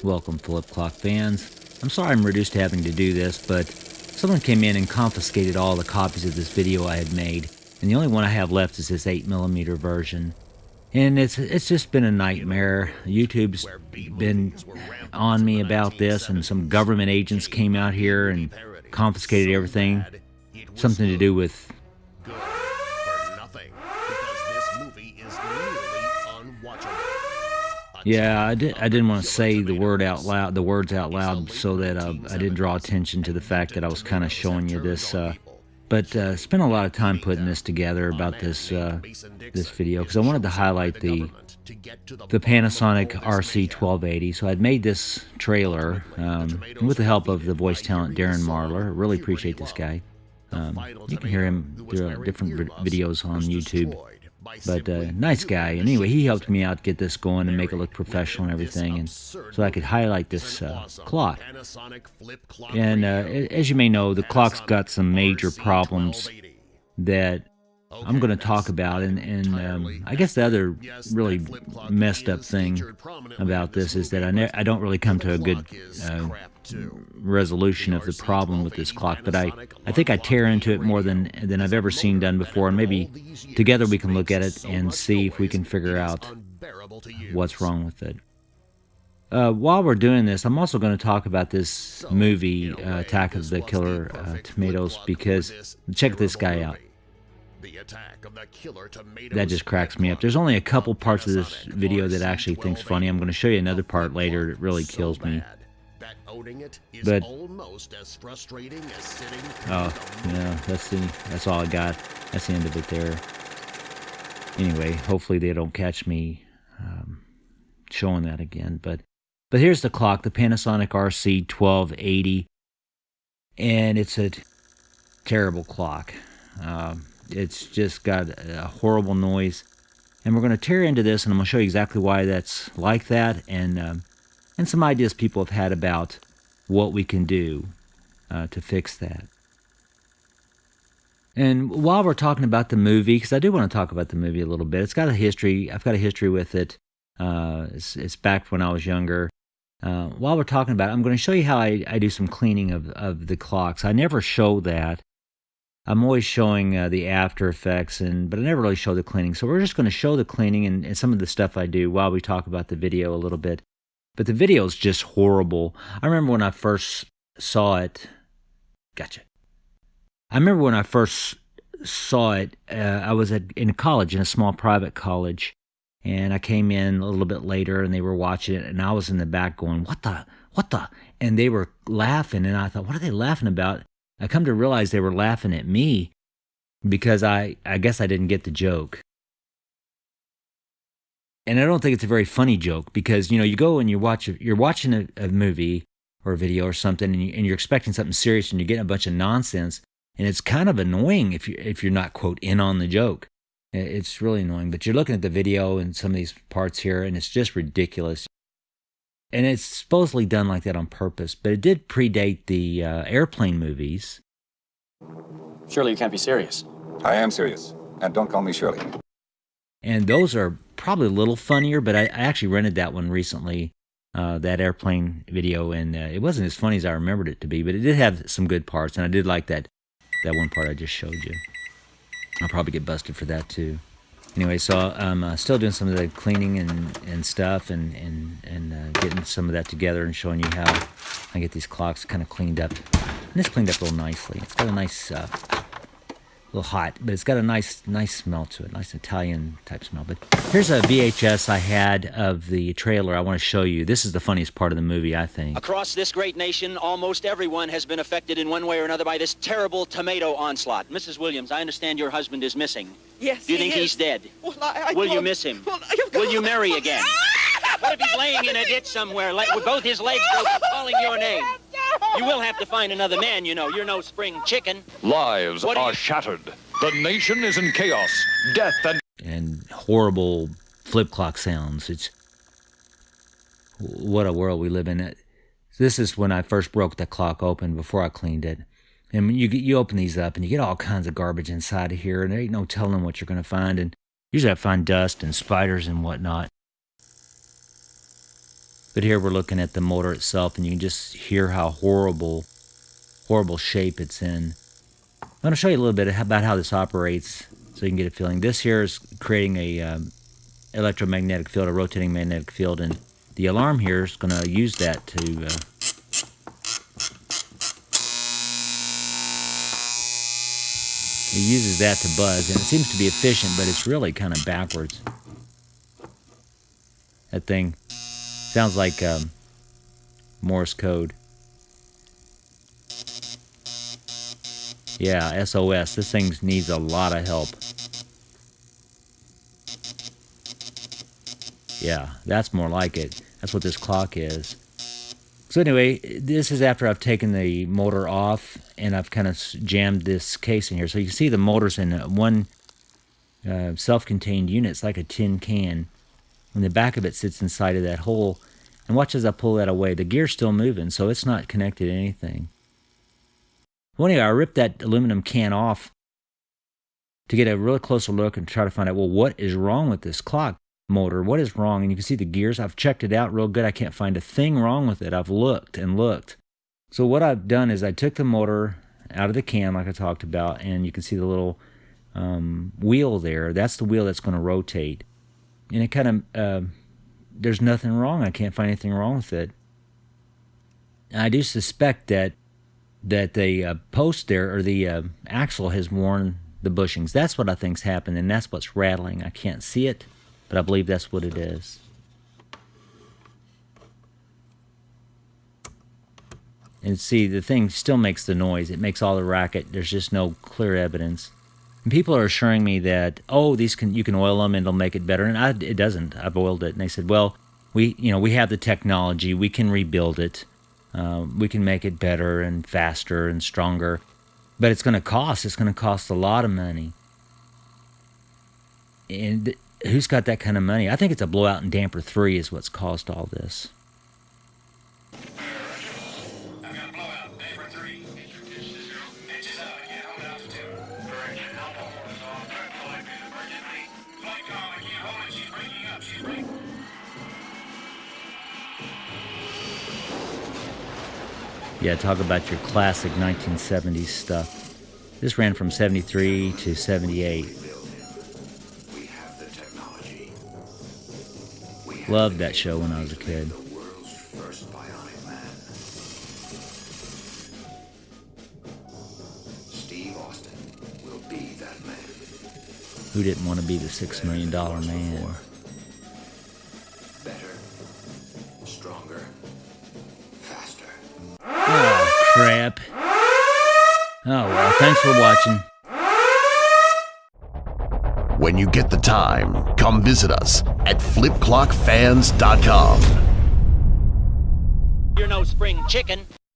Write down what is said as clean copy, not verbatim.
Welcome, flip clock fans. I'm sorry I'm reduced to having to do this, but someone came in and confiscated all the copies of this video I had made, and the only one I have left is this 8mm version. And it's just been a nightmare. YouTube's been on me about this, and some government agents came out here and confiscated everything. Something to do with... Yeah, I didn't want to say the words out loud, so that I didn't draw attention to the fact that I was kind of showing you this. But spent a lot of time putting this together about this video, because I wanted to highlight the Panasonic RC-1280. So I'd made this trailer with the help of the voice talent Darren Marlar. Really appreciate this guy. You can hear him through different videos on YouTube. But nice guy. And anyway, he helped me out get this going and make it look professional and everything, and so I could highlight this clock. And as you may know, the clock's got some major problems that I'm going to talk about, and I guess the other really messed up thing about this is that I don't really come to a good resolution of the problem with this clock, but I think I tear into it more than I've ever seen done before, and maybe together we can look at it and see if we can figure out what's wrong with it. While we're doing this, I'm also going to talk about this movie, Attack of the Killer Tomatoes, because check this guy out. That just cracks me up. There's only a couple parts of this video that I actually think's funny. I'm going to show you another part later that really kills me. But oh no, that's all I got. That's the end of it there. Anyway, hopefully they don't catch me showing that again. But here's the clock, the Panasonic RC-1280, and it's a terrible clock. It's just got a horrible noise, and we're going to tear into this, and I'm going to show you exactly why that's like that, and some ideas people have had about what we can do to fix that. And while we're talking about the movie, because I do want to talk about the movie a little bit, it's got a history. I've got a history with it. It's back when I was younger. While we're talking about it, I'm going to show you how I do some cleaning of the clocks. I never show that. I'm always showing the after effects, but I never really show the cleaning. So we're just going to show the cleaning and some of the stuff I do while we talk about the video a little bit. But the video is just horrible. I remember when I first saw it. Gotcha. I remember when I first saw it, I was in college, in a small private college, and I came in a little bit later, and they were watching it, and I was in the back going, what the? And they were laughing, and I thought, what are they laughing about? I come to realize they were laughing at me because I guess I didn't get the joke. And I don't think it's a very funny joke, because, you go and you're watching a movie or a video or something, and you're expecting something serious, and you're getting a bunch of nonsense, and it's kind of annoying if you're not, quote, in on the joke. It's really annoying. But you're looking at the video and some of these parts here, and it's just ridiculous. And it's supposedly done like that on purpose, but it did predate the airplane movies. Surely you can't be serious. I am serious, and don't call me Shirley. And those are probably a little funnier, but I actually rented that one recently, that airplane video, and it wasn't as funny as I remembered it to be, but it did have some good parts, and I did like that one part I just showed you. I'll probably get busted for that too. Anyway, so I'm still doing some of the cleaning and stuff, and getting some of that together and showing you how I get these clocks kind of cleaned up. And this cleaned up real nicely. It's got a nice, a little hot, but it's got a nice smell to it, nice Italian type smell. But here's a VHS I had of the trailer I want to show you. This is the funniest part of the movie, I think. Across this great nation, almost everyone has been affected in one way or another by this terrible tomato onslaught. Mrs. Williams, I understand your husband is missing. Yes, Do you think he's dead? Well, Will you miss him? Well, Will you marry again? What if he's laying in a ditch somewhere, with both his legs broken, calling your name? You will have to find another man, You're no spring chicken. Lives are shattered. The nation is in chaos. Death and horrible flip clock sounds. It's what a world we live in. This is when I first broke the clock open before I cleaned it. And when you open these up and you get all kinds of garbage inside of here, and there ain't no telling what you're going to find. And usually I find dust and spiders and whatnot. But here we're looking at the motor itself, and you can just hear how horrible shape it's in. I'm going to show you a little bit about how this operates so you can get a feeling. This here is creating a electromagnetic field, a rotating magnetic field, and the alarm here is going to use that to it uses that to buzz, and it seems to be efficient, but it's really kind of backwards. That thing sounds like Morse code. Yeah, SOS. This thing needs a lot of help. Yeah, that's more like it. That's what this clock is. So anyway, this is after I've taken the motor off and I've kind of jammed this case in here. So you can see the motor's in one self-contained unit. It's like a tin can. And the back of it sits inside of that hole. And watch as I pull that away. The gear's still moving, so it's not connected to anything. Well, anyway, I ripped that aluminum can off to get a really closer look and try to find out, well, what is wrong with this clock motor? What is wrong? And you can see the gears. I've checked it out real good. I can't find a thing wrong with it. I've looked and looked. So what I've done is I took the motor out of the can like I talked about, and you can see the little wheel there. That's the wheel that's going to rotate. And it kind of, there's nothing wrong. I can't find anything wrong with it. I do suspect that the post there, or the axle, has worn the bushings. That's what I think's happened, and that's what's rattling. I can't see it, but I believe that's what it is. And see, the thing still makes the noise. It makes all the racket. There's just no clear evidence. And people are assuring me that, oh, you can oil them and it'll make it better. And it doesn't. I've oiled it. And they said, well, we have the technology. We can rebuild it. We can make it better and faster and stronger. But it's going to cost. It's going to cost a lot of money. And who's got that kind of money? I think it's a blowout and damper 3 is what's caused all this. Yeah, talk about your classic 1970s stuff. This ran from 73 to 78. Loved that show when I was a kid. Who didn't want to be the $6 million man? Oh, crap. Oh, well, thanks for watching. When you get the time, come visit us at flipclockfans.com. You're no spring chicken.